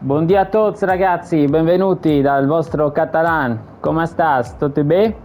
Buongiorno a tutti ragazzi, benvenuti dal vostro Catalan. Come stas? Tutto bene?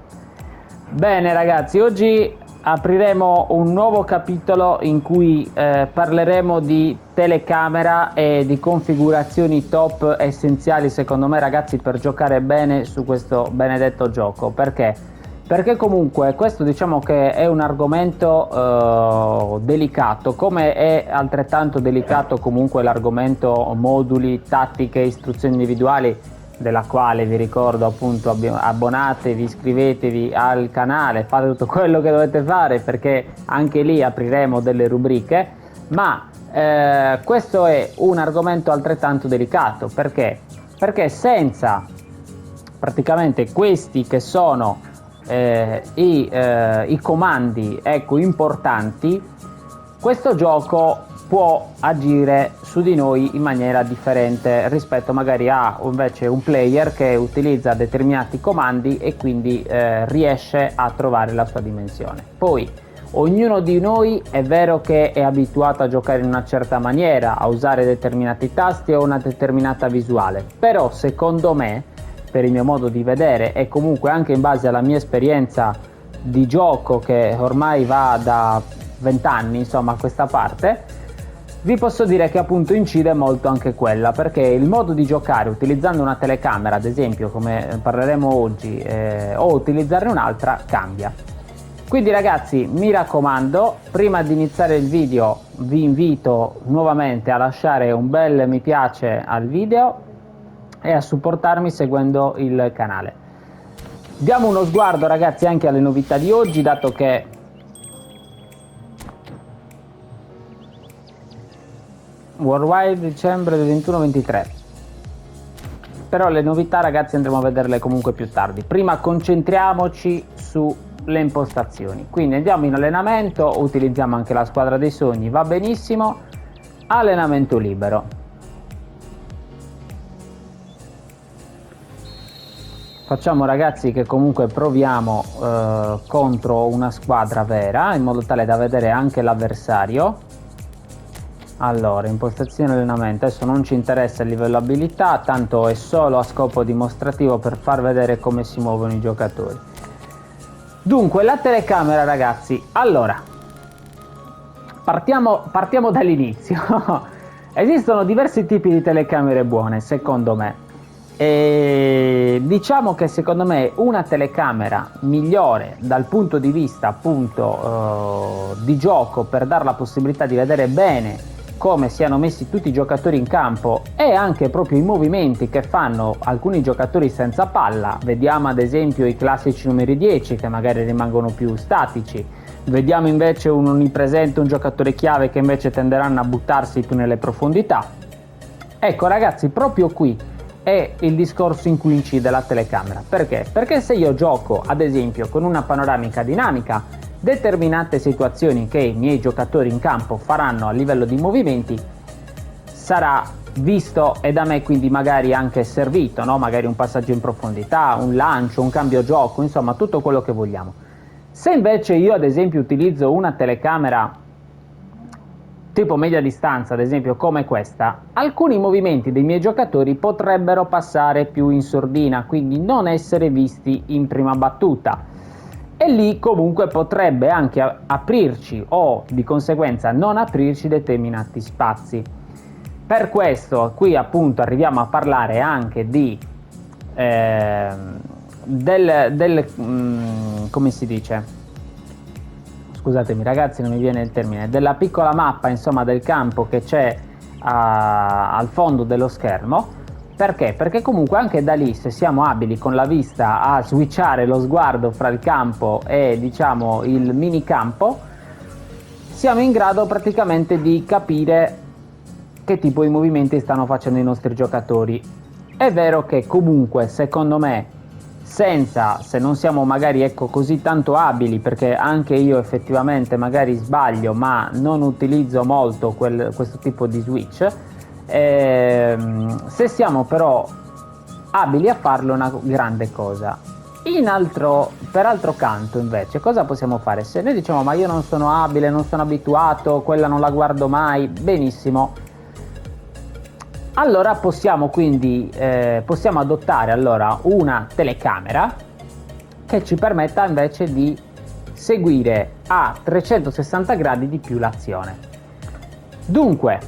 Bene ragazzi, oggi apriremo un nuovo capitolo in cui parleremo di telecamera e di configurazioni top essenziali secondo me ragazzi per giocare bene su questo benedetto gioco. Perché? Perché comunque questo diciamo che è un argomento delicato, come è altrettanto delicato comunque l'argomento moduli, tattiche, istruzioni individuali, della quale vi ricordo appunto abbonatevi, iscrivetevi al canale, fate tutto quello che dovete fare perché anche lì apriremo delle rubriche, ma questo è un argomento altrettanto delicato. Perché senza praticamente questi che sono i comandi importanti, questo gioco può agire su di noi in maniera differente rispetto magari a invece un player che utilizza determinati comandi e quindi riesce a trovare la sua dimensione. Poi ognuno di noi è vero che è abituato a giocare in una certa maniera, a usare determinati tasti o una determinata visuale, però secondo me, per il mio modo di vedere e comunque anche in base alla mia esperienza di gioco che ormai va da 20 anni insomma a questa parte, vi posso dire che appunto incide molto anche quella, perché il modo di giocare utilizzando una telecamera ad esempio come parleremo oggi o utilizzarne un'altra cambia. Quindi ragazzi mi raccomando, prima di iniziare il video vi invito nuovamente a lasciare un bel mi piace al video e a supportarmi seguendo il canale. Diamo uno sguardo ragazzi anche alle novità di oggi, dato che Worldwide dicembre del 21-23, però le novità ragazzi andremo a vederle comunque più tardi. Prima concentriamoci sulle impostazioni, quindi andiamo in allenamento, utilizziamo anche la squadra dei sogni, va benissimo. Allenamento libero, facciamo ragazzi che comunque proviamo contro una squadra vera in modo tale da vedere anche l'avversario. Allora, impostazione allenamento, adesso non ci interessa il livello abilità, tanto è solo a scopo dimostrativo per far vedere come si muovono i giocatori. Dunque la telecamera ragazzi, allora partiamo dall'inizio. Esistono diversi tipi di telecamere buone secondo me. E diciamo che secondo me una telecamera migliore dal punto di vista appunto di gioco, per dare la possibilità di vedere bene come siano messi tutti i giocatori in campo e anche proprio i movimenti che fanno alcuni giocatori senza palla. Vediamo ad esempio i classici numeri 10 che magari rimangono più statici, vediamo invece un onnipresente, un giocatore chiave che invece tenderanno a buttarsi più nelle profondità. Ecco ragazzi, proprio qui è il discorso in cui incide la telecamera. Perché? Perché se io gioco ad esempio con una panoramica dinamica, determinate situazioni che i miei giocatori in campo faranno a livello di movimenti sarà visto e da me quindi magari anche servito, no? Magari un passaggio in profondità, un lancio, un cambio gioco, insomma tutto quello che vogliamo. Se invece io ad esempio utilizzo una telecamera tipo media distanza, ad esempio come questa, alcuni movimenti dei miei giocatori potrebbero passare più in sordina, quindi non essere visti in prima battuta, e lì comunque potrebbe anche aprirci o di conseguenza non aprirci determinati spazi. Per questo qui appunto arriviamo a parlare anche di come si dice? Scusatemi ragazzi, non mi viene il termine, della piccola mappa insomma del campo che c'è al fondo dello schermo. Perché? Perché comunque anche da lì, se siamo abili con la vista a switchare lo sguardo fra il campo e diciamo il minicampo, siamo in grado praticamente di capire che tipo di movimenti stanno facendo i nostri giocatori. È vero che comunque secondo me, se non siamo magari così tanto abili, perché anche io effettivamente magari sbaglio ma non utilizzo molto questo tipo di switch, se siamo però abili a farlo è una grande cosa. Per altro canto invece cosa possiamo fare? Se noi diciamo ma io non sono abile, non sono abituato, quella non la guardo mai, benissimo, allora possiamo quindi possiamo adottare allora una telecamera che ci permetta invece di seguire a 360 gradi di più l'azione. Dunque,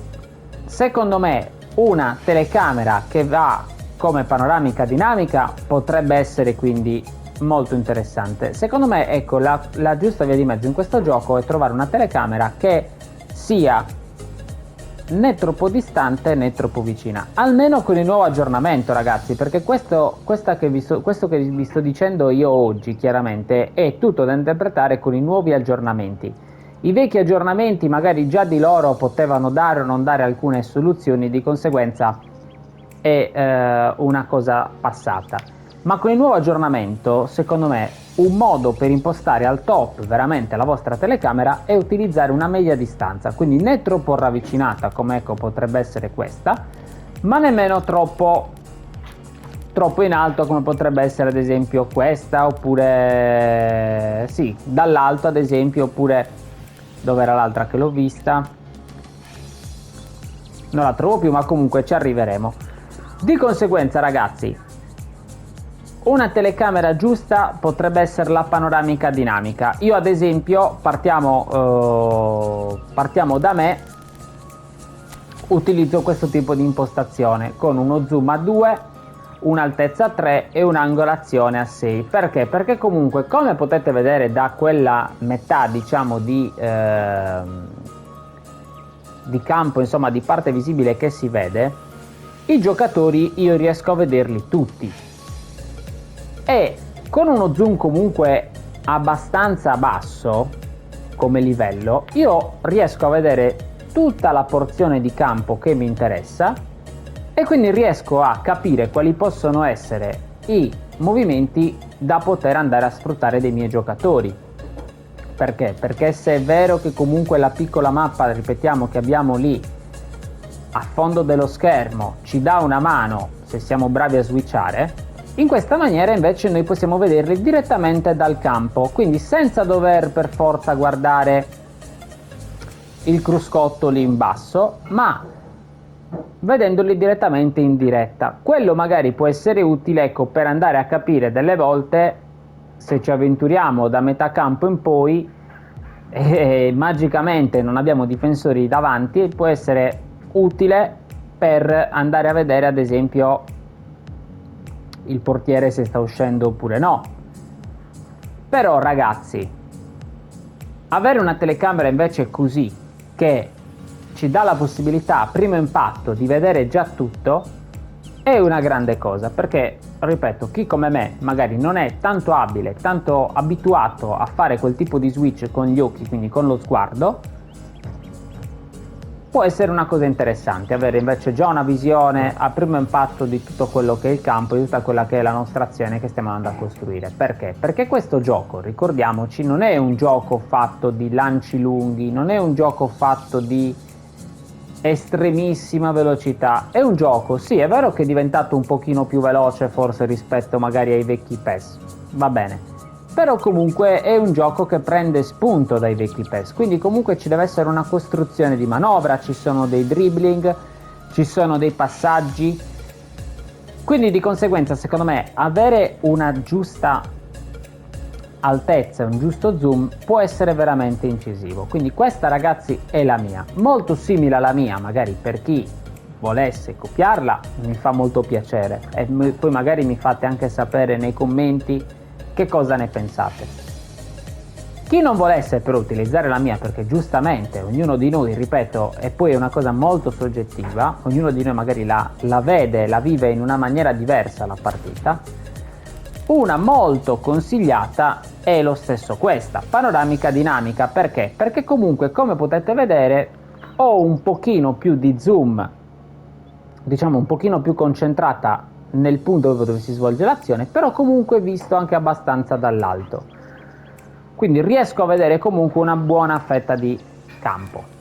secondo me una telecamera che va come panoramica dinamica potrebbe essere quindi molto interessante. Secondo me, ecco, la giusta via di mezzo in questo gioco è trovare una telecamera che sia né troppo distante né troppo vicina, almeno con il nuovo aggiornamento, ragazzi, perché questo che vi sto dicendo io oggi chiaramente è tutto da interpretare con i nuovi aggiornamenti. I vecchi aggiornamenti magari già di loro potevano dare o non dare alcune soluzioni, di conseguenza è una cosa passata. Ma con il nuovo aggiornamento, secondo me, un modo per impostare al top veramente la vostra telecamera è utilizzare una media distanza, quindi né troppo ravvicinata come ecco potrebbe essere questa, ma nemmeno troppo in alto come potrebbe essere ad esempio questa, oppure sì, dall'alto ad esempio, oppure dove era l'altra che l'ho vista? Non la trovo più, ma comunque ci arriveremo. Di conseguenza, ragazzi, una telecamera giusta potrebbe essere la panoramica dinamica. Io ad esempio partiamo da me, utilizzo questo tipo di impostazione con uno zoom a 2, un'altezza a 3 e un'angolazione a 6. Perché? Perché comunque, come potete vedere da quella metà diciamo di campo, insomma di parte visibile che si vede, i giocatori io riesco a vederli tutti. E con uno zoom comunque abbastanza basso come livello io riesco a vedere tutta la porzione di campo che mi interessa e quindi riesco a capire quali possono essere i movimenti da poter andare a sfruttare dei miei giocatori. Perché? Perché se è vero che comunque la piccola mappa, ripetiamo, che abbiamo lì a fondo dello schermo ci dà una mano se siamo bravi a switchare, in questa maniera invece noi possiamo vederli direttamente dal campo, quindi senza dover per forza guardare il cruscotto lì in basso, ma vedendoli direttamente in diretta. Quello magari può essere utile, ecco, per andare a capire delle volte, se ci avventuriamo da metà campo in poi e magicamente non abbiamo difensori davanti, può essere utile per andare a vedere ad esempio il portiere se sta uscendo oppure no. Però ragazzi, avere una telecamera invece così, che ci dà la possibilità a primo impatto di vedere già tutto, è una grande cosa, perché ripeto, chi come me magari non è tanto abile, tanto abituato a fare quel tipo di switch con gli occhi, quindi con lo sguardo, può essere una cosa interessante avere invece già una visione a primo impatto di tutto quello che è il campo, di tutta quella che è la nostra azione che stiamo andando a costruire. Perché? Perché questo gioco, ricordiamoci, non è un gioco fatto di lanci lunghi, non è un gioco fatto di estremissima velocità, è un gioco, sì, è vero che è diventato un pochino più veloce forse rispetto magari ai vecchi PES, va bene, però comunque è un gioco che prende spunto dai vecchi PES, quindi comunque ci deve essere una costruzione di manovra, ci sono dei dribbling, ci sono dei passaggi, quindi di conseguenza secondo me avere una giusta altezza, un giusto zoom può essere veramente incisivo. Quindi questa, ragazzi, è la mia, molto simile alla mia, magari per chi volesse copiarla mi fa molto piacere e poi magari mi fate anche sapere nei commenti che cosa ne pensate. Chi non volesse però utilizzare la mia, perché giustamente ognuno di noi, ripeto, e poi è una cosa molto soggettiva, ognuno di noi magari la vede, la vive in una maniera diversa la partita, una molto consigliata è lo stesso questa, panoramica dinamica. Perché? Perché comunque, come potete vedere, ho un pochino più di zoom, diciamo un pochino più concentrata nel punto dove si svolge l'azione, però comunque visto anche abbastanza dall'alto, quindi riesco a vedere comunque una buona fetta di campo.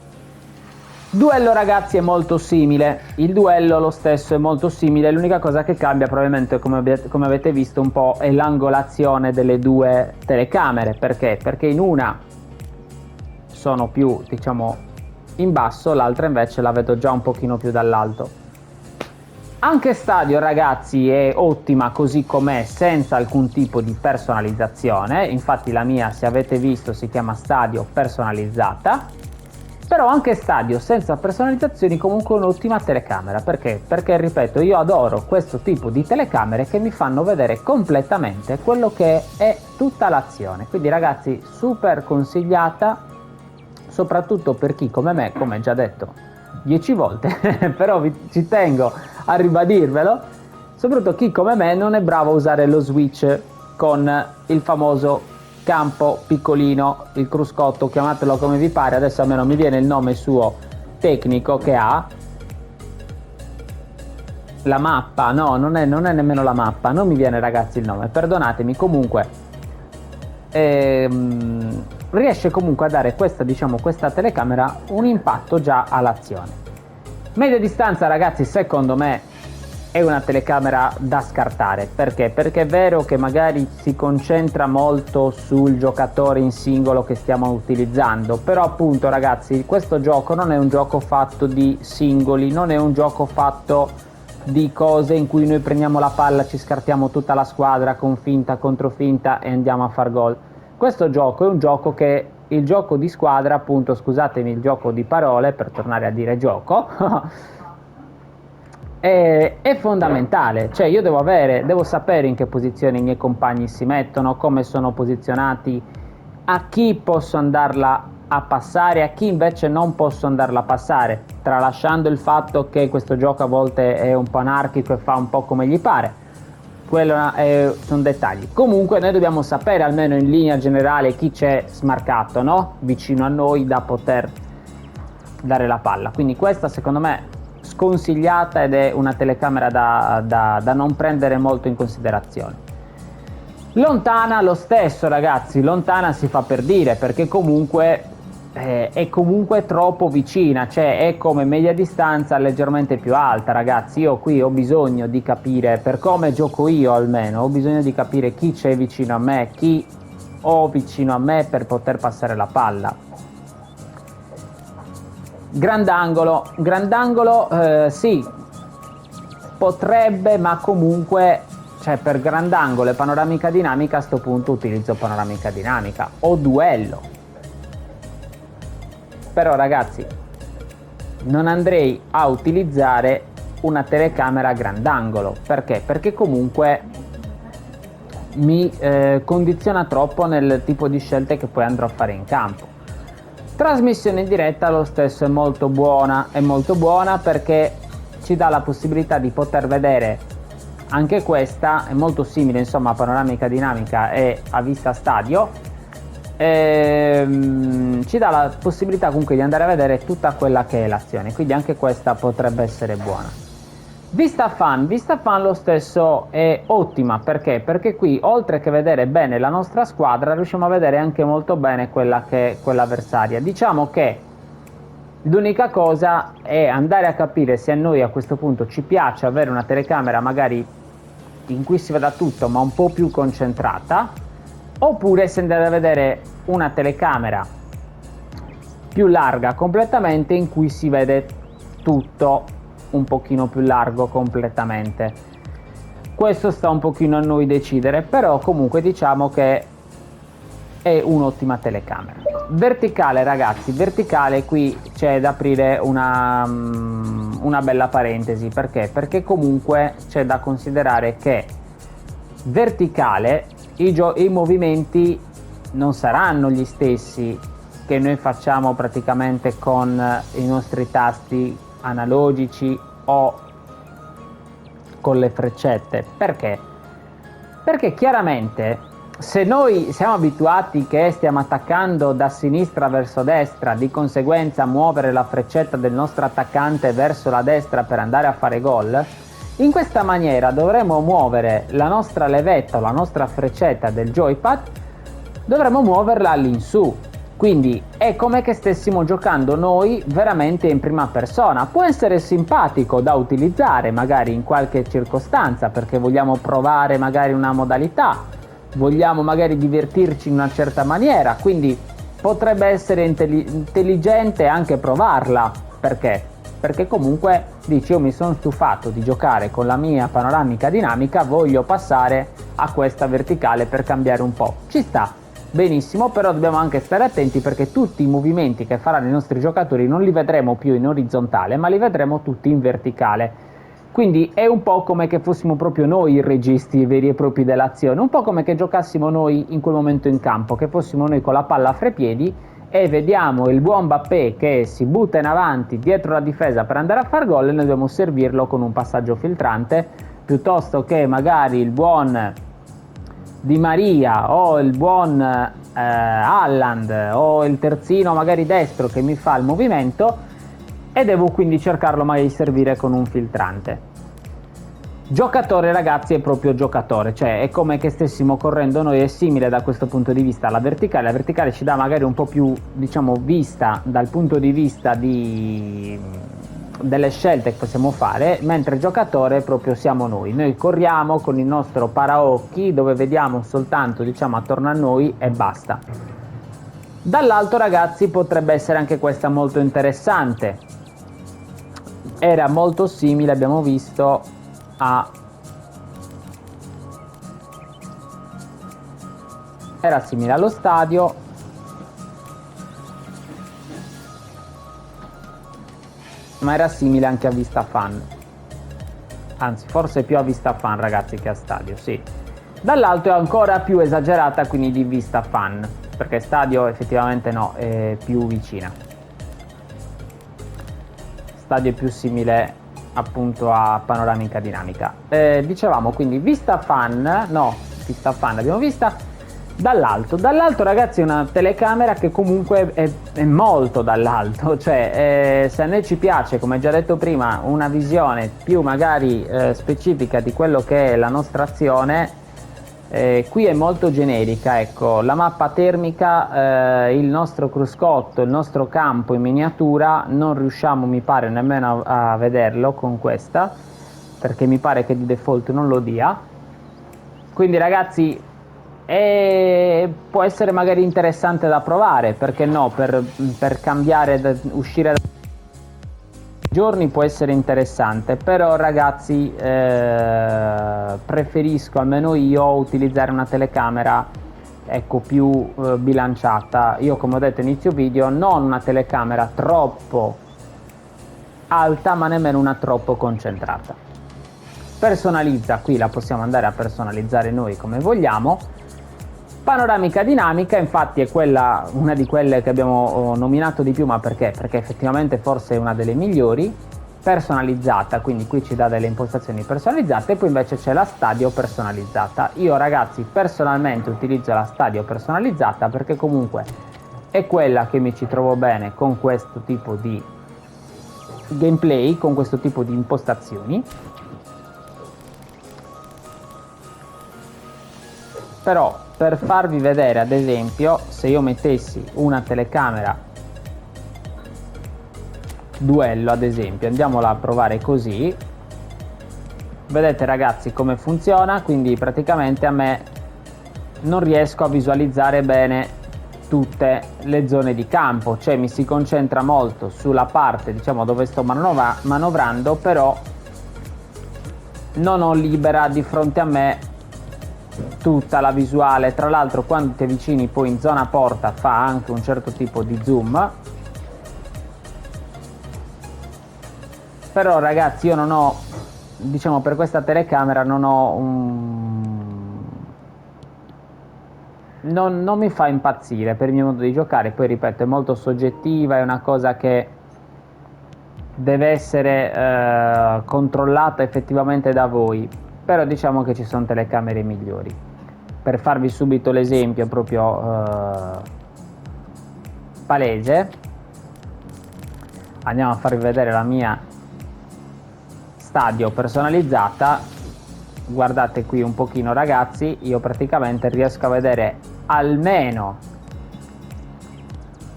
Duello, ragazzi, è molto simile, il duello lo stesso è molto simile, l'unica cosa che cambia probabilmente, come avete visto un po', è l'angolazione delle due telecamere. Perché? Perché in una sono più, diciamo, in basso, l'altra invece la vedo già un pochino più dall'alto. Anche Stadio, ragazzi, è ottima così com'è, senza alcun tipo di personalizzazione. Infatti la mia, se avete visto, si chiama Stadio personalizzata. Però anche Stadio senza personalizzazioni comunque un'ottima telecamera. Perché? Perché, ripeto, io adoro questo tipo di telecamere che mi fanno vedere completamente quello che è tutta l'azione. Quindi, ragazzi, super consigliata, soprattutto per chi come me, come già detto 10 volte, però ci tengo a ribadirvelo, soprattutto chi come me non è bravo a usare lo switch con il famoso campo piccolino, il cruscotto, chiamatelo come vi pare, adesso a me non mi viene il nome suo tecnico che ha, la mappa, no, non è nemmeno la mappa, non mi viene, ragazzi, il nome, perdonatemi. Comunque riesce comunque a dare questa, diciamo, questa telecamera un impatto già all'azione. Media distanza, ragazzi, secondo me è una telecamera da scartare. Perché? Perché è vero che magari si concentra molto sul giocatore in singolo che stiamo utilizzando, però appunto, ragazzi, questo gioco non è un gioco fatto di singoli, non è un gioco fatto di cose in cui noi prendiamo la palla, ci scartiamo tutta la squadra con finta, controfinta e andiamo a far gol. Questo gioco è un gioco che, il gioco di squadra, appunto, scusatemi il gioco di parole per tornare a dire gioco, è fondamentale. Cioè io devo sapere in che posizione i miei compagni si mettono, come sono posizionati, a chi posso andarla a passare, a chi invece non posso andarla a passare, tralasciando il fatto che questo gioco a volte è un po' anarchico e fa un po' come gli pare. Quello sono dettagli. Comunque noi dobbiamo sapere almeno in linea generale chi c'è smarcato, no? Vicino a noi, da poter dare la palla. Quindi questa secondo me sconsigliata, ed è una telecamera da non prendere molto in considerazione. Lontana lo stesso, ragazzi, lontana si fa per dire, perché comunque è comunque troppo vicina, cioè è come media distanza leggermente più alta, ragazzi. Io qui ho bisogno di capire, per come gioco io almeno, ho bisogno di capire chi c'è vicino a me, chi ho vicino a me per poter passare la palla. Grandangolo, sì, potrebbe, ma comunque, cioè, per grandangolo e panoramica dinamica, a sto punto utilizzo panoramica dinamica o duello. Però, ragazzi, non andrei a utilizzare una telecamera a grandangolo. Perché? Perché comunque mi condiziona troppo nel tipo di scelte che poi andrò a fare in campo. Trasmissione in diretta lo stesso è molto buona perché ci dà la possibilità di poter vedere, anche questa è molto simile, insomma, a panoramica dinamica e a vista stadio. Ci dà la possibilità comunque di andare a vedere tutta quella che è l'azione, quindi anche questa potrebbe essere buona. Vista fan lo stesso è ottima. Perché? Perché qui, oltre che vedere bene la nostra squadra, riusciamo a vedere anche molto bene quella che è quella avversaria. Diciamo che l'unica cosa è andare a capire se a noi a questo punto ci piace avere una telecamera magari in cui si veda tutto ma un po' più concentrata, oppure se andare a vedere una telecamera più larga completamente in cui si vede tutto un pochino più largo completamente. Questo sta un pochino a noi decidere, però comunque diciamo che è un'ottima telecamera. Verticale, ragazzi, verticale, qui c'è da aprire una bella parentesi. Perché? Perché comunque c'è da considerare che verticale i movimenti non saranno gli stessi che noi facciamo praticamente con i nostri tasti analogici o con le freccette. Perché? Perché chiaramente, se noi siamo abituati che stiamo attaccando da sinistra verso destra, di conseguenza muovere la freccetta del nostro attaccante verso la destra per andare a fare gol, in questa maniera dovremo muovere la nostra levetta o la nostra freccetta del joypad, dovremo muoverla all'insù. Quindi è come che stessimo giocando noi veramente in prima persona. Può essere simpatico da utilizzare magari in qualche circostanza, perché vogliamo provare magari una modalità, vogliamo magari divertirci in una certa maniera, quindi potrebbe essere intelligente anche provarla. Perché? perché comunque dici io mi sono stufato di giocare con la mia panoramica dinamica, voglio passare a questa verticale per cambiare un po'. Ci sta, benissimo, però dobbiamo anche stare attenti perché tutti i movimenti che faranno i nostri giocatori non li vedremo più in orizzontale, ma li vedremo tutti in verticale. Quindi è un po' come che fossimo proprio noi i registi veri e propri dell'azione, un po' come che giocassimo noi in quel momento in campo, che fossimo noi con la palla a tre piedi e vediamo il buon Mbappé che si butta in avanti dietro la difesa per andare a far gol e noi dobbiamo servirlo con un passaggio filtrante, piuttosto che magari il buon Di Maria o il buon Haaland o il terzino magari destro che mi fa il movimento e devo quindi cercarlo magari di servire con un filtrante. Giocatore, ragazzi, è proprio giocatore, cioè è come che stessimo correndo noi, è simile da questo punto di vista alla verticale. La verticale ci dà magari un po' più, diciamo, vista dal punto di vista delle scelte che possiamo fare, mentre giocatore proprio siamo noi corriamo con il nostro paraocchi dove vediamo soltanto, diciamo, attorno a noi e basta. Dall'alto, ragazzi, potrebbe essere anche questa molto interessante. Era molto simile, abbiamo visto, era simile allo stadio, ma era simile anche a vista fan, anzi forse più a vista fan, ragazzi, che a stadio, sì. Dall'alto è ancora più esagerata, quindi di vista fan, perché stadio effettivamente no, è più vicina. Stadio è più simile appunto a panoramica dinamica. Dicevamo quindi vista fan l'abbiamo vista dall'alto. Dall'alto, ragazzi, è una telecamera che comunque è molto dall'alto, cioè se a noi ci piace, come già detto prima, una visione più magari specifica di quello che è la nostra azione, qui è molto generica, ecco, la mappa termica, il nostro cruscotto, il nostro campo in miniatura, non riusciamo, mi pare, nemmeno a vederlo con questa, perché mi pare che di default non lo dia. Quindi, ragazzi, può essere magari interessante da provare, perché no, per cambiare, uscire da giorni può essere interessante, però ragazzi preferisco, almeno io, utilizzare una telecamera, ecco, più bilanciata. Io, come ho detto inizio video, non una telecamera troppo alta ma nemmeno una troppo concentrata. Personalizza, qui la possiamo andare a personalizzare noi come vogliamo. Panoramica dinamica, infatti, è quella, una di quelle che abbiamo nominato di più, ma perché? Perché effettivamente forse è una delle migliori. Personalizzata, quindi qui ci dà delle impostazioni personalizzate, e poi invece c'è la stadio personalizzata. Io, ragazzi, personalmente utilizzo la stadio personalizzata perché comunque è quella che mi ci trovo bene con questo tipo di gameplay, con questo tipo di impostazioni. Però per farvi vedere, ad esempio, se io mettessi una telecamera duello, ad esempio, andiamola a provare così, vedete, ragazzi, come funziona. Quindi praticamente a me non riesco a visualizzare bene tutte le zone di campo, cioè mi si concentra molto sulla parte, diciamo, dove sto manovrando, però non ho libera di fronte a me tutta la visuale. Tra l'altro, quando ti avvicini poi in zona porta fa anche un certo tipo di zoom. Però, ragazzi, io non ho, diciamo, per questa telecamera non ho non mi fa impazzire per il mio modo di giocare. Poi ripeto, è molto soggettiva, è una cosa che deve essere controllata effettivamente da voi. Però diciamo che ci sono telecamere migliori. Per farvi subito l'esempio proprio palese, andiamo a farvi vedere la mia stadio personalizzata. Guardate qui un pochino, ragazzi, io praticamente riesco a vedere almeno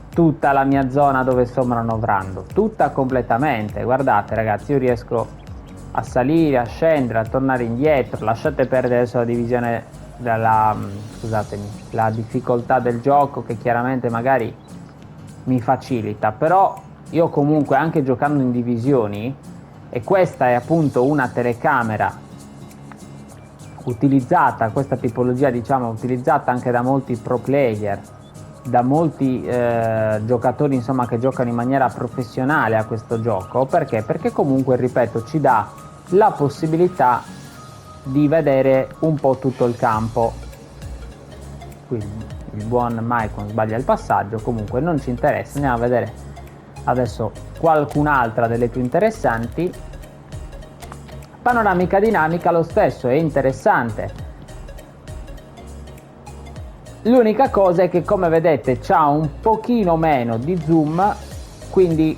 tutta la mia zona dove sto manovrando, tutta completamente. Guardate, ragazzi, io riesco a salire, a scendere, a tornare indietro. Lasciate perdere adesso la divisione scusatemi, la difficoltà del gioco, che chiaramente magari mi facilita, però io comunque anche giocando in divisioni, e questa è appunto una telecamera utilizzata, questa tipologia diciamo utilizzata anche da molti pro player, da molti giocatori insomma che giocano in maniera professionale a questo gioco. Perché? Perché comunque, ripeto, ci dà la possibilità di vedere un po' tutto il campo. Quindi il buon Maicon sbaglia il passaggio, comunque non ci interessa, andiamo a vedere adesso qualcun'altra delle più interessanti. Panoramica dinamica lo stesso, è interessante. L'unica cosa è che, come vedete, c'ha un pochino meno di zoom, quindi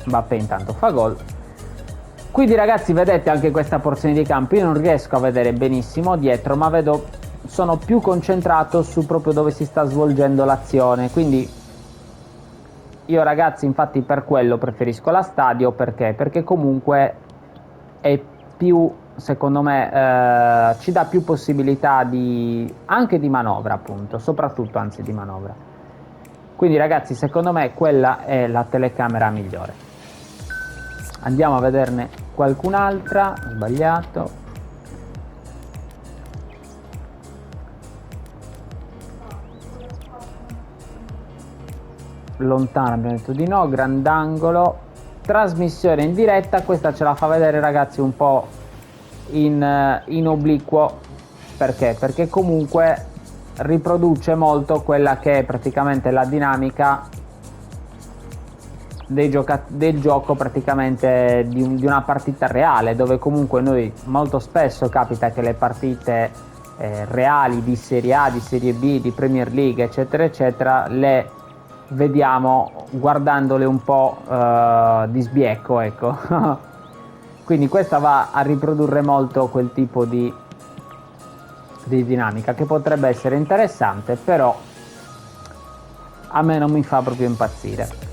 Mbappé intanto fa gol. Quindi ragazzi, vedete anche questa porzione di campo, io non riesco a vedere benissimo dietro, ma vedo, sono più concentrato su proprio dove si sta svolgendo l'azione. Quindi io ragazzi, infatti, per quello preferisco la Stadio. Perché? Perché comunque è più, secondo me, ci dà più possibilità anche di manovra, appunto, soprattutto anzi di manovra. Quindi ragazzi, secondo me quella è la telecamera migliore. Andiamo a vederne qualcun'altra. Sbagliato. Lontano abbiamo detto di no. Grandangolo, trasmissione in diretta, questa ce la fa vedere ragazzi un po' in obliquo. Perché? Perché comunque riproduce molto quella che è praticamente la dinamica del gioco, praticamente di una partita reale, dove comunque noi molto spesso capita che le partite reali di Serie A, di Serie B, di Premier League eccetera eccetera le vediamo guardandole un po' di sbiecco, ecco. Quindi questa va a riprodurre molto quel tipo di dinamica, che potrebbe essere interessante, però a me non mi fa proprio impazzire.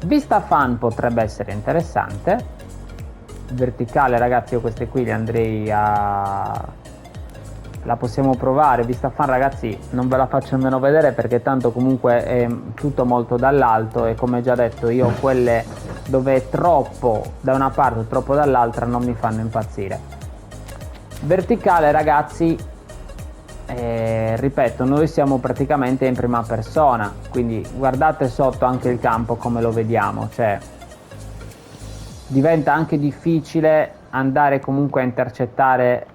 Vista fan potrebbe essere interessante. Verticale ragazzi, io queste qui le andrei la possiamo provare. Vista fan ragazzi non ve la faccio nemmeno vedere, perché tanto comunque è tutto molto dall'alto, e come già detto io quelle dove è troppo da una parte o troppo dall'altra non mi fanno impazzire. Verticale ragazzi, ripeto, noi siamo praticamente in prima persona, quindi guardate sotto anche il campo come lo vediamo, cioè diventa anche difficile andare comunque a intercettare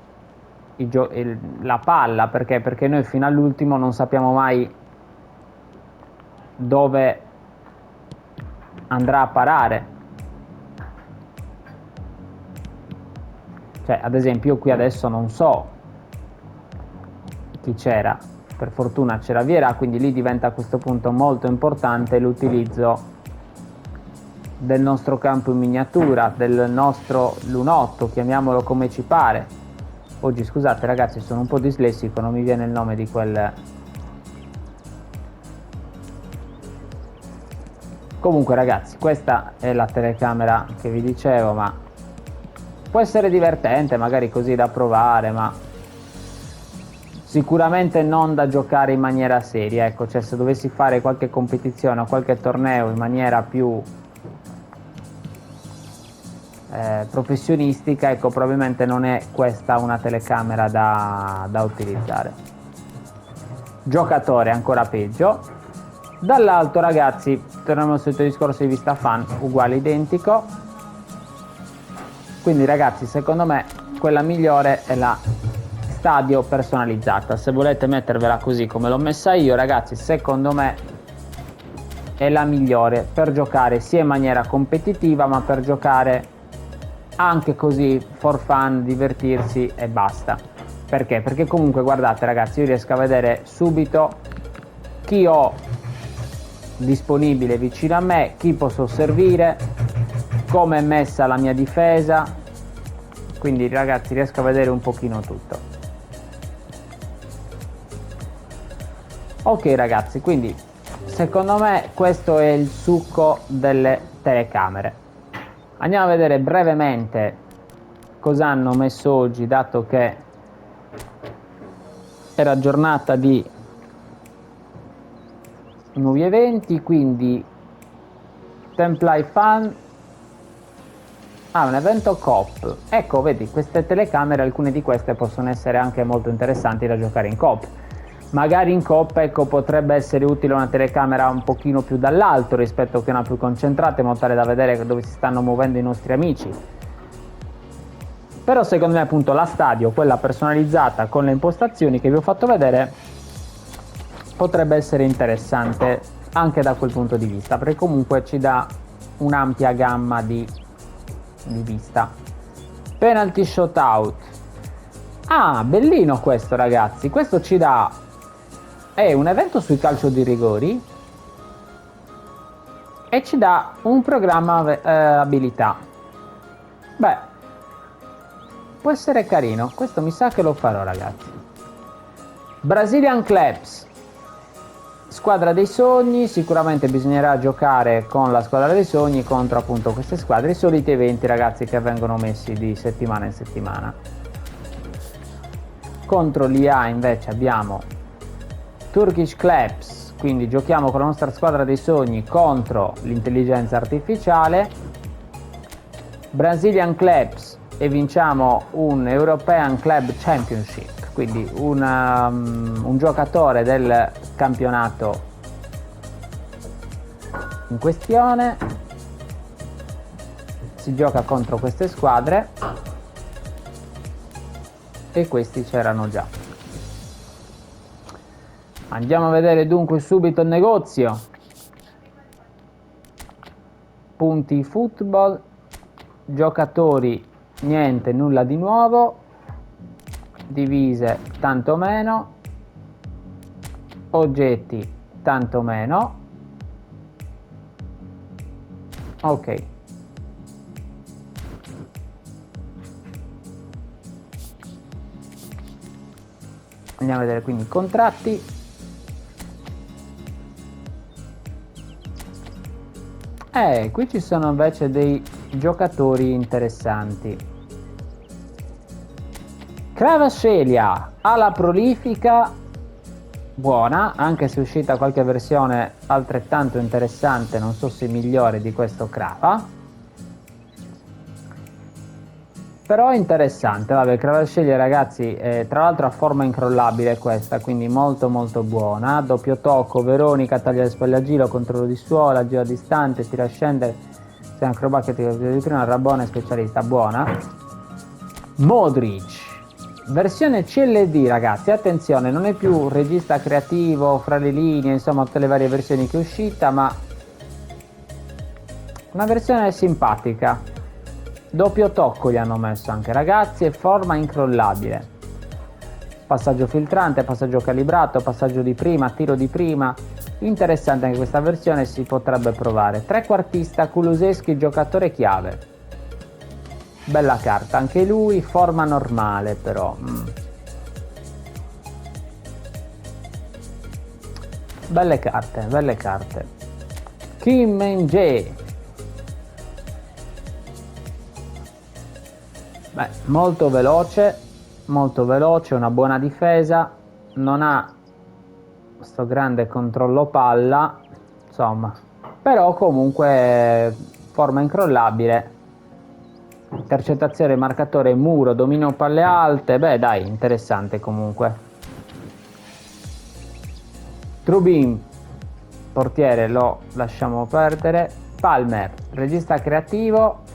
la palla. Perché? Perché noi fino all'ultimo non sappiamo mai dove andrà a parare. Cioè ad esempio io qui adesso non so chi c'era, per fortuna c'era Vieira, quindi lì diventa a questo punto molto importante l'utilizzo del nostro campo in miniatura, del nostro lunotto, chiamiamolo come ci pare. Oggi scusate ragazzi, sono un po' dislessico, non mi viene il nome di quel... Comunque ragazzi, questa è la telecamera che vi dicevo, ma può essere divertente magari così da provare, ma sicuramente non da giocare in maniera seria, ecco. Cioè se dovessi fare qualche competizione o qualche torneo in maniera più professionistica, ecco, probabilmente non è questa una telecamera da utilizzare. Giocatore ancora peggio. Dall'alto ragazzi, torniamo al solito discorso di vista fan, uguale, identico. Quindi ragazzi, secondo me quella migliore è la Stadio personalizzata. Se volete mettervela così come l'ho messa io ragazzi, secondo me è la migliore per giocare sia in maniera competitiva, ma per giocare anche così for fun, divertirsi e basta. Perché? Perché comunque guardate ragazzi, io riesco a vedere subito chi ho disponibile vicino a me, chi posso servire, come è messa la mia difesa. Quindi ragazzi riesco a vedere un pochino tutto. Ok ragazzi, quindi secondo me questo è il succo delle telecamere. Andiamo a vedere brevemente cosa hanno messo oggi, dato che era giornata di nuovi eventi, quindi Template Fan. Un evento coop. Ecco, vedi, queste telecamere, alcune di queste possono essere anche molto interessanti da giocare in coop. Magari in coop, ecco, potrebbe essere utile una telecamera un pochino più dall'alto rispetto che una più concentrata, in modo tale da vedere dove si stanno muovendo i nostri amici. Però secondo me appunto la Stadio, quella personalizzata con le impostazioni che vi ho fatto vedere, potrebbe essere interessante anche da quel punto di vista, perché comunque ci dà un'ampia gamma di vista. Penalty shootout. Bellino questo, ragazzi. Questo ci dà un evento sui calcio di rigori e ci dà un programma abilità. Beh, può essere carino. Questo mi sa che lo farò, ragazzi. Brazilian Clubs, squadra dei sogni. Sicuramente bisognerà giocare con la squadra dei sogni contro appunto queste squadre, i soliti eventi, ragazzi, che vengono messi di settimana in settimana. Contro l'IA invece abbiamo Turkish Clubs, quindi giochiamo con la nostra squadra dei sogni contro l'intelligenza artificiale. Brazilian Clubs e vinciamo un European Club Championship, quindi un giocatore del campionato in questione. Si gioca contro queste squadre e questi c'erano già. Andiamo a vedere dunque subito il negozio. Punti football, giocatori niente, nulla di nuovo, divise tanto meno, oggetti tanto meno. Ok, andiamo a vedere quindi i contratti. Qui ci sono invece dei giocatori interessanti. Kvaratskhelia alla prolifica, buona, anche se è uscita qualche versione altrettanto interessante, non so se migliore di questo Krava, però interessante. Vabbè, Kvaratskhelia, ragazzi, tra l'altro ha forma incrollabile questa, quindi molto molto buona. Doppio tocco, Veronica, taglia le spalle a giro, controllo di suola, giro a distante, tira a scendere, sei acrobatica di prima, Rabone specialista, buona. Modric, versione CLD, ragazzi, attenzione, non è più regista creativo fra le linee, insomma tutte le varie versioni che è uscita, ma una versione simpatica. Doppio tocco gli hanno messo anche, ragazzi, e forma incrollabile. Passaggio filtrante, passaggio calibrato, passaggio di prima, tiro di prima. Interessante anche questa versione, si potrebbe provare. Trequartista, Kulusevski, giocatore chiave. Bella carta, anche lui, forma normale però. Belle carte, belle carte. Kim Min-jae. Beh, molto veloce, una buona difesa, non ha questo grande controllo palla, insomma, però comunque forma incrollabile, intercettazione, marcatore, muro, dominio palle alte, beh dai, interessante comunque. Trubin, portiere, lo lasciamo perdere. Palmer, regista creativo,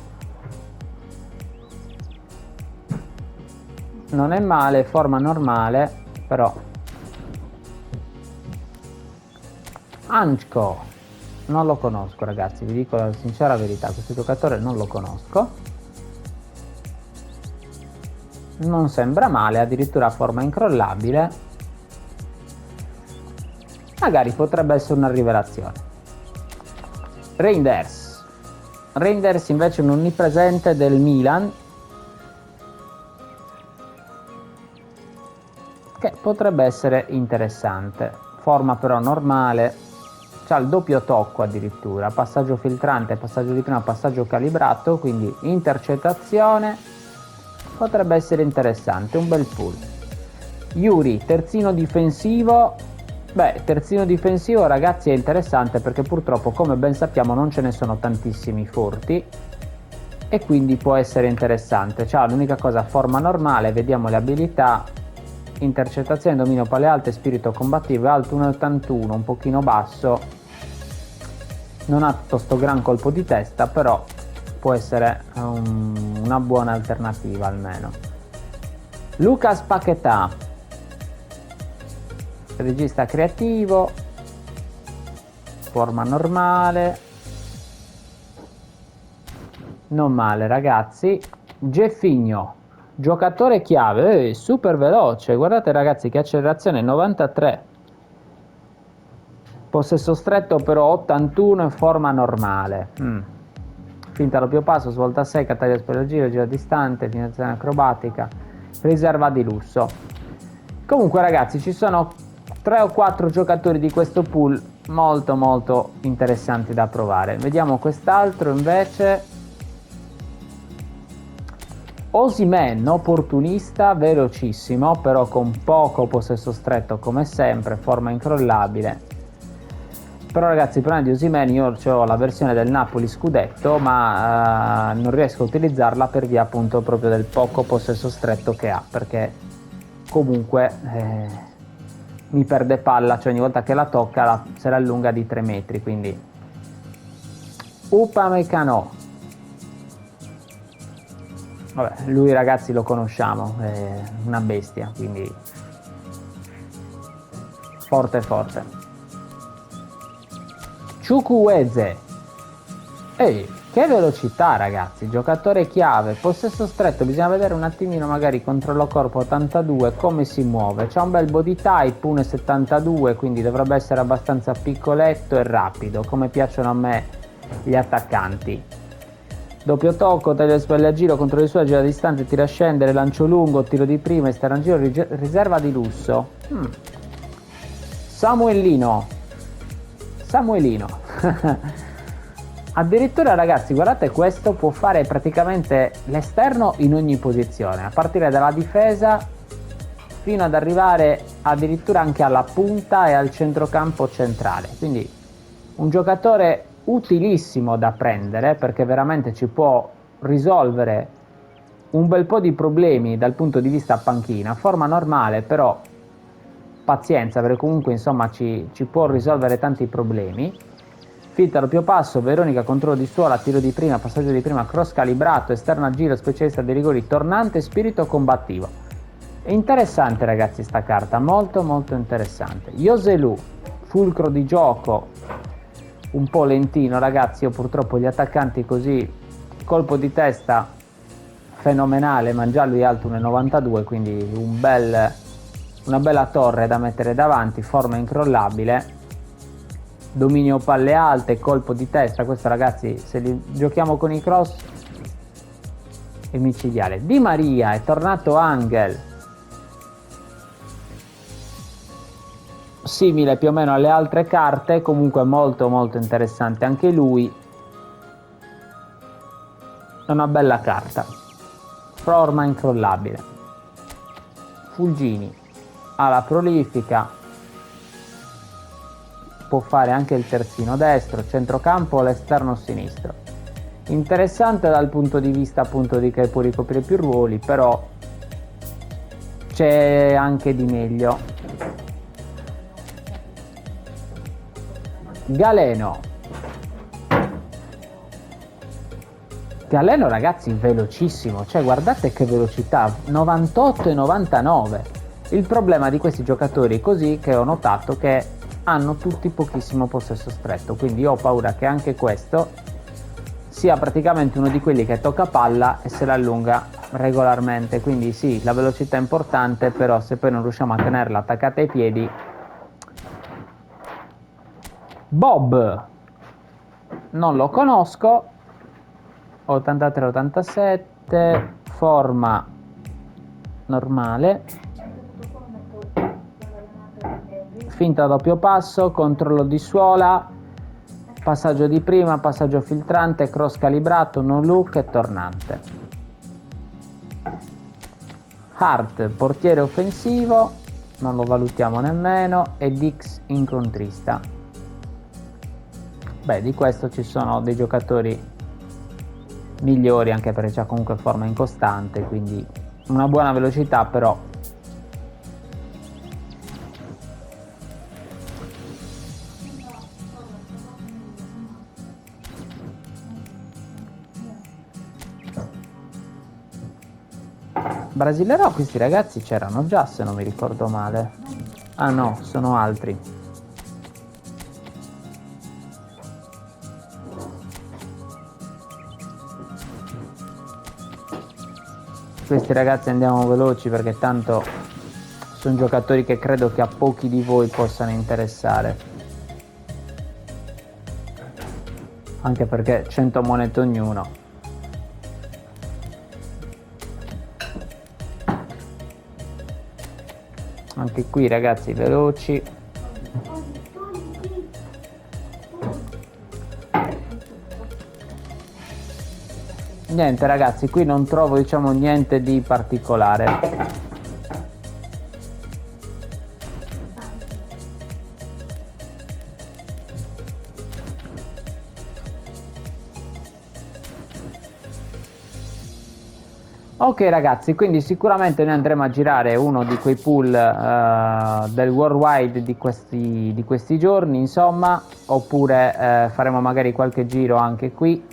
non è male, forma normale, però. Anchko, non lo conosco, ragazzi, vi dico la sincera verità, questo giocatore non lo conosco. Non sembra male, addirittura forma incrollabile. Magari potrebbe essere una rivelazione. Reinders invece un onnipresente del Milan, che potrebbe essere interessante. Forma però normale, c'ha il doppio tocco addirittura, passaggio filtrante, passaggio di prima, passaggio calibrato, quindi intercettazione, potrebbe essere interessante, un bel pull. Yuri, terzino difensivo. Beh, terzino difensivo ragazzi è interessante perché purtroppo come ben sappiamo non ce ne sono tantissimi forti e quindi può essere interessante. Ciao, l'unica cosa, forma normale, vediamo le abilità. Intercettazione, dominio palle alte, spirito combattivo, è alto 1,81, un pochino basso. Non ha tutto sto gran colpo di testa, però può essere una buona alternativa almeno. Lucas Paquetá, regista creativo, forma normale, non male ragazzi. Jeffinho, giocatore chiave, super veloce, guardate ragazzi che accelerazione, 93, possesso stretto però 81 e forma normale. Finta doppio passo, svolta secca, taglia per giro, gira distante, finalizzazione acrobatica, riserva di lusso. Comunque ragazzi ci sono 3 o 4 giocatori di questo pool molto molto interessanti da provare. Vediamo quest'altro invece. Osimhen, opportunista, velocissimo, però con poco possesso stretto come sempre, forma incrollabile. Però ragazzi, prima di Osimhen io ho la versione del Napoli scudetto, ma non riesco a utilizzarla per via appunto proprio del poco possesso stretto che ha, perché comunque mi perde palla, cioè ogni volta che la tocca se la allunga di 3 metri, quindi Upamecano. Vabbè, lui ragazzi lo conosciamo, è una bestia, quindi forte forte. Chukwueze, ehi, che velocità ragazzi, giocatore chiave, possesso stretto, bisogna vedere un attimino magari controllo corpo 82 come si muove, c'ha un bel body type 1,72, quindi dovrebbe essere abbastanza piccoletto e rapido, come piacciono a me gli attaccanti. Doppio tocco, taglio le spalle a giro, controllo di sua, gira distante, tira a scendere, lancio lungo, tiro di prima, esterno a giro, riserva di lusso. Samuelino. Addirittura ragazzi, guardate, questo può fare praticamente l'esterno in ogni posizione, a partire dalla difesa fino ad arrivare addirittura anche alla punta e al centrocampo centrale. Quindi un giocatore utilissimo da prendere perché veramente ci può risolvere un bel po' di problemi dal punto di vista panchina. Forma normale, però pazienza, perché comunque insomma ci può risolvere tanti problemi. Finta doppio passo, Veronica, controllo di suola, tiro di prima, passaggio di prima, cross calibrato, esterno a giro, specialista dei rigori, tornante, spirito combattivo. È interessante ragazzi sta carta, molto molto interessante. Joselu, fulcro di gioco, un po' lentino ragazzi, io purtroppo gli attaccanti così, colpo di testa fenomenale, ma già lui è alto 1,92, quindi una bella torre da mettere davanti, forma incrollabile, dominio palle alte, colpo di testa. Questo ragazzi, se li giochiamo con i cross è micidiale. Di Maria, è tornato Angel, simile più o meno alle altre carte, comunque molto molto interessante anche lui, è una bella carta, forma incrollabile. Fulgini, ala prolifica, può fare anche il terzino destro, centrocampo o l'esterno sinistro. Interessante dal punto di vista appunto di che può ricoprire più ruoli, però c'è anche di meglio. Galeno ragazzi, velocissimo, cioè guardate che velocità, 98 e 99. Il problema di questi giocatori così che ho notato che hanno tutti pochissimo possesso stretto, quindi io ho paura che anche questo sia praticamente uno di quelli che tocca palla e se la allunga regolarmente. Quindi sì, la velocità è importante, però se poi non riusciamo a tenerla attaccata ai piedi. Bob, non lo conosco, 83-87, forma normale, finta doppio passo, controllo di suola, passaggio di prima, passaggio filtrante, cross calibrato, no look e tornante. Hart, portiere offensivo, non lo valutiamo nemmeno, ed X incontrista. Beh, di questo ci sono dei giocatori migliori, anche perché c'ha comunque forma incostante, quindi una buona velocità, però Brasilerò, questi ragazzi c'erano già, se non mi ricordo male. Ah no, sono altri. Questi ragazzi andiamo veloci perché tanto sono giocatori che credo che a pochi di voi possano interessare. Anche perché 100 monete ognuno. Anche qui ragazzi veloci. Niente ragazzi, qui non trovo diciamo niente di particolare. Ok ragazzi, quindi sicuramente noi andremo a girare uno di quei pool del Worldwide di questi giorni, insomma, oppure faremo magari qualche giro anche qui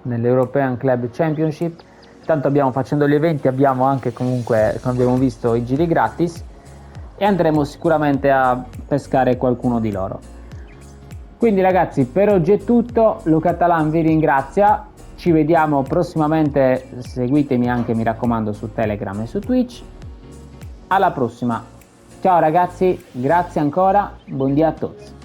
nell'European Club Championship. Tanto facendo gli eventi abbiamo anche comunque, come abbiamo visto, i giri gratis e andremo sicuramente a pescare qualcuno di loro. Quindi ragazzi, per oggi è tutto, Luca Talan vi ringrazia. Ci vediamo prossimamente, seguitemi anche mi raccomando su Telegram e su Twitch. Alla prossima, ciao ragazzi, grazie ancora, buon dia a tutti.